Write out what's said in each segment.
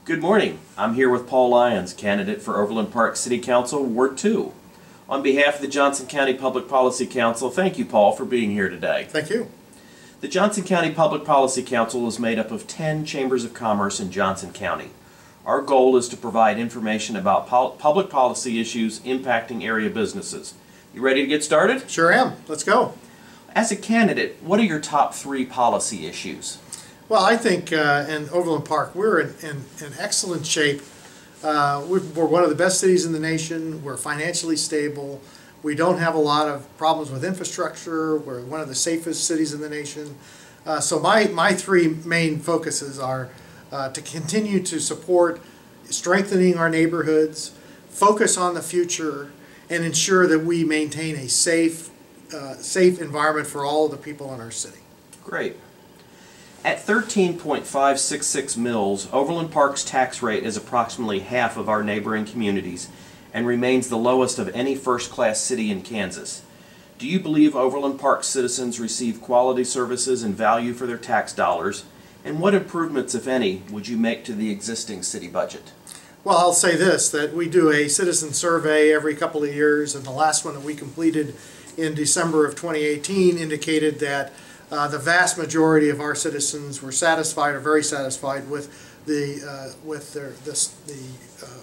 Good morning. I'm here with Paul Lyons, candidate for Overland Park City Council, Ward 2. On behalf of the Johnson County Public Policy Council, thank you, Paul, for being here today. Thank you. The Johnson County Public Policy Council is made up of 10 chambers of commerce in Johnson County. Our goal is to provide information about public policy issues impacting area businesses. You ready to get started? Sure am. Let's go. As a candidate, what are your top 3 policy issues? Well, I think in Overland Park we're in excellent shape. We're one of the best cities in the nation. We're financially stable. We don't have a lot of problems with infrastructure. We're one of the safest cities in the nation. So my 3 main focuses are to continue to support strengthening our neighborhoods, focus on the future, and ensure that we maintain a safe environment for all of the people in our city. Great. At 13.566 mils, Overland Park's tax rate is approximately half of our neighboring communities and remains the lowest of any first-class city in Kansas. Do you believe Overland Park citizens receive quality services and value for their tax dollars? And what improvements, if any, would you make to the existing city budget? Well, I'll say this, that we do a citizen survey every couple of years, and the last one that we completed in December of 2018 indicated that the vast majority of our citizens were satisfied or very satisfied with the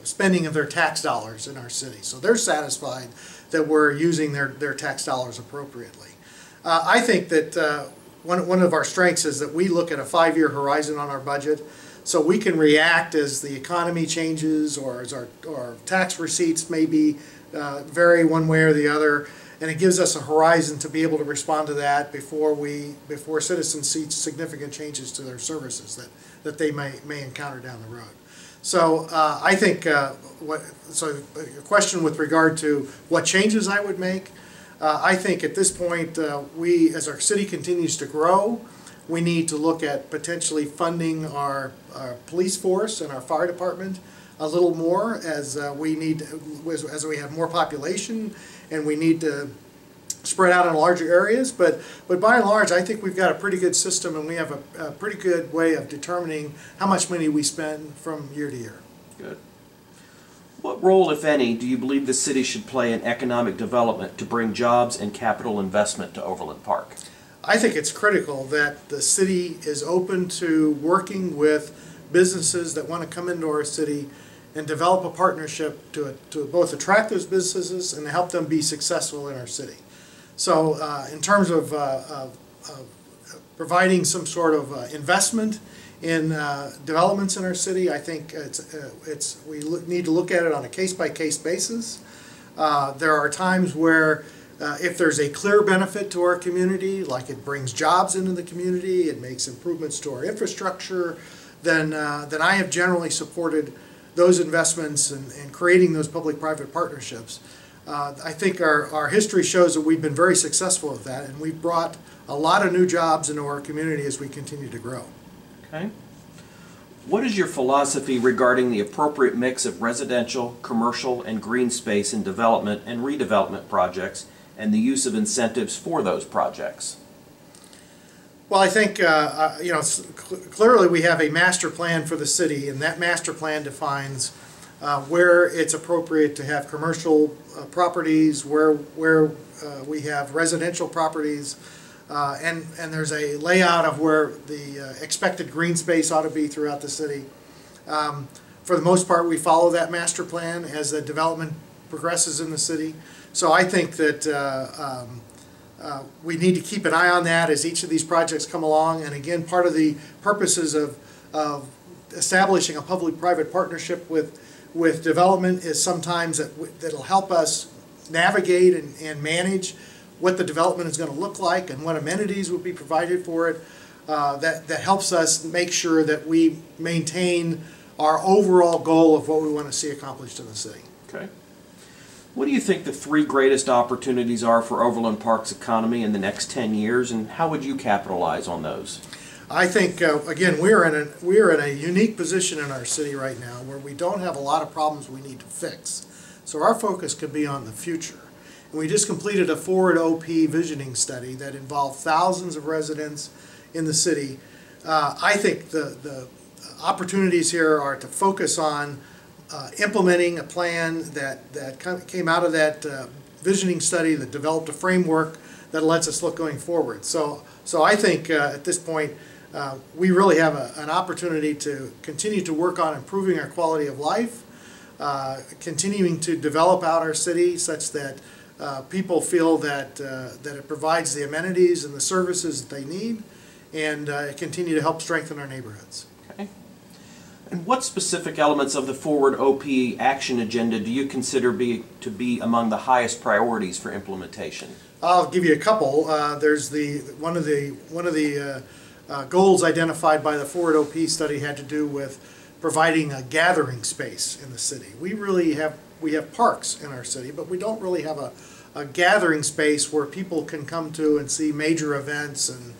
spending of their tax dollars in our city. So they're satisfied that we're using their tax dollars appropriately. I think that one of our strengths is that we look at a 5-year horizon on our budget, so we can react as the economy changes or as our tax receipts maybe vary one way or the other. And it gives us a horizon to be able to respond to that before citizens see significant changes to their services that they may encounter down the road. So I think so your question with regard to what changes I would make, I think at this point we, as our city continues to grow, we need to look at potentially funding our police force and our fire department a little more as we have more population and we need to spread out in larger areas. But by and large, I think we've got a pretty good system and we have a pretty good way of determining how much money we spend from year to year. Good. What role, if any, do you believe the city should play in economic development to bring jobs and capital investment to Overland Park? I think it's critical that the city is open to working with businesses that want to come into our city and develop a partnership to both attract those businesses and to help them be successful in our city. So in terms of providing some sort of investment in developments in our city, I think we need to look at it on a case-by-case basis. There are times where if there's a clear benefit to our community, like it brings jobs into the community, it makes improvements to our infrastructure, then I have generally supported those investments and creating those public-private partnerships. I think our history shows that we've been very successful with that, and we've brought a lot of new jobs into our community as we continue to grow. Okay. What is your philosophy regarding the appropriate mix of residential, commercial, and green space in development and redevelopment projects and the use of incentives for those projects? Well, I think clearly we have a master plan for the city, and that master plan defines where it's appropriate to have commercial properties, where we have residential properties, and there's a layout of where the expected green space ought to be throughout the city. For the most part, we follow that master plan as the development progresses in the city. So I think that we need to keep an eye on that as each of these projects come along. And again, part of the purposes of establishing a public-private partnership with development is sometimes that'll help us navigate and manage what the development is going to look like and what amenities will be provided for it. That helps us make sure that we maintain our overall goal of what we want to see accomplished in the city. Okay. What do you think the 3 greatest opportunities are for Overland Park's economy in the next 10 years, and how would you capitalize on those? I think, again, we're in a unique position in our city right now where we don't have a lot of problems we need to fix. So our focus could be on the future. And we just completed a forward OP visioning study that involved thousands of residents in the city. I think opportunities here are to focus on implementing a plan that came out of that visioning study that developed a framework that lets us look going forward. So I think at this point we really have an opportunity to continue to work on improving our quality of life, continuing to develop out our city such that people feel that it provides the amenities and the services that they need, and continue to help strengthen our neighborhoods. Okay. And what specific elements of the Forward OP action agenda do you consider to be among the highest priorities for implementation? I'll give you a couple. There's one of the goals identified by the Forward OP study had to do with providing a gathering space in the city. We have parks in our city, but we don't really have a gathering space where people can come to and see major events and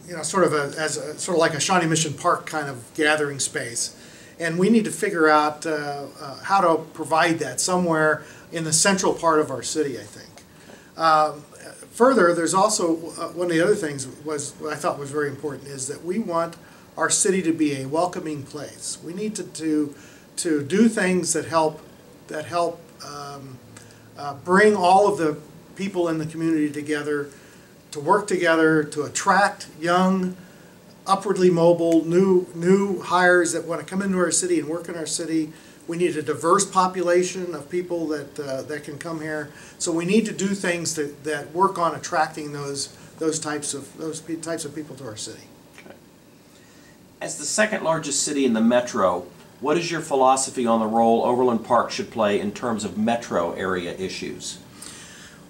you know, sort of like a Shawnee Mission Park kind of gathering space. And we need to figure out how to provide that somewhere in the central part of our city, I think. Further, there's also one of the other things what I thought was very important is that we want our city to be a welcoming place. We need to do things that help bring all of the people in the community together, to work together, to attract young, upwardly mobile, new hires that want to come into our city and work in our city. We need a diverse population of people that can come here. So we need to do things that work on attracting those types of people to our city. Okay. As the second largest city in the metro, what is your philosophy on the role Overland Park should play in terms of metro area issues?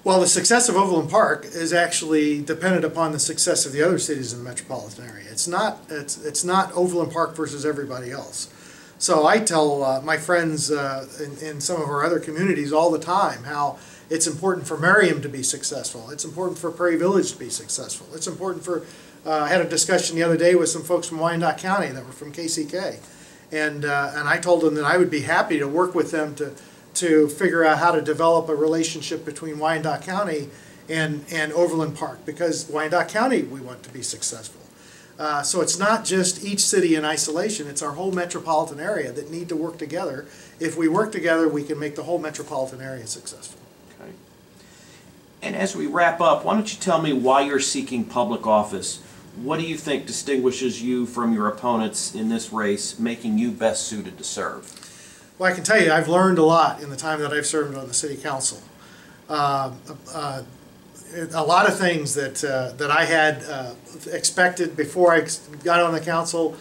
Well, the success of Overland Park is actually dependent upon the success of the other cities in the metropolitan area. It's not Overland Park versus everybody else. So I tell my friends in some of our other communities all the time how it's important for Merriam to be successful. It's important for Prairie Village to be successful. It's important for, I had a discussion the other day with some folks from Wyandotte County that were from KCK. And I told them that I would be happy to work with them to figure out how to develop a relationship between Wyandotte County and Overland Park, because Wyandotte County we want to be successful. So it's not just each city in isolation, it's our whole metropolitan area that need to work together. If we work together, we can make the whole metropolitan area successful. Okay. And as we wrap up, why don't you tell me why you're seeking public office? What do you think distinguishes you from your opponents in this race, making you best suited to serve? Well, I can tell you I've learned a lot in the time that I've served on the City Council. A lot of things that I had expected before I got on the council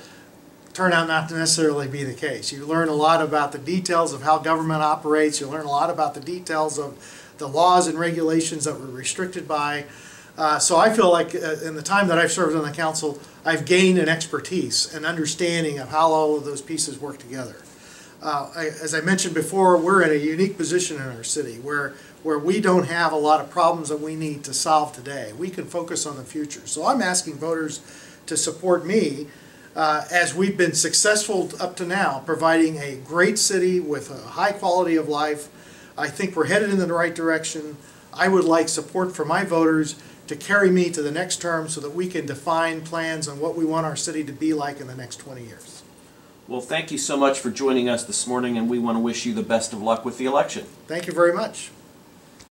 turn out not to necessarily be the case. You learn a lot about the details of how government operates. You learn a lot about the details of the laws and regulations that we're restricted by. So I feel like in the time that I've served on the council, I've gained an expertise and understanding of how all of those pieces work together. As I mentioned before, we're in a unique position in our city where we don't have a lot of problems that we need to solve today. We can focus on the future. So I'm asking voters to support me as we've been successful up to now, providing a great city with a high quality of life. I think we're headed in the right direction. I would like support from my voters to carry me to the next term so that we can define plans on what we want our city to be like in the next 20 years. Well, thank you so much for joining us this morning, and we want to wish you the best of luck with the election. Thank you very much.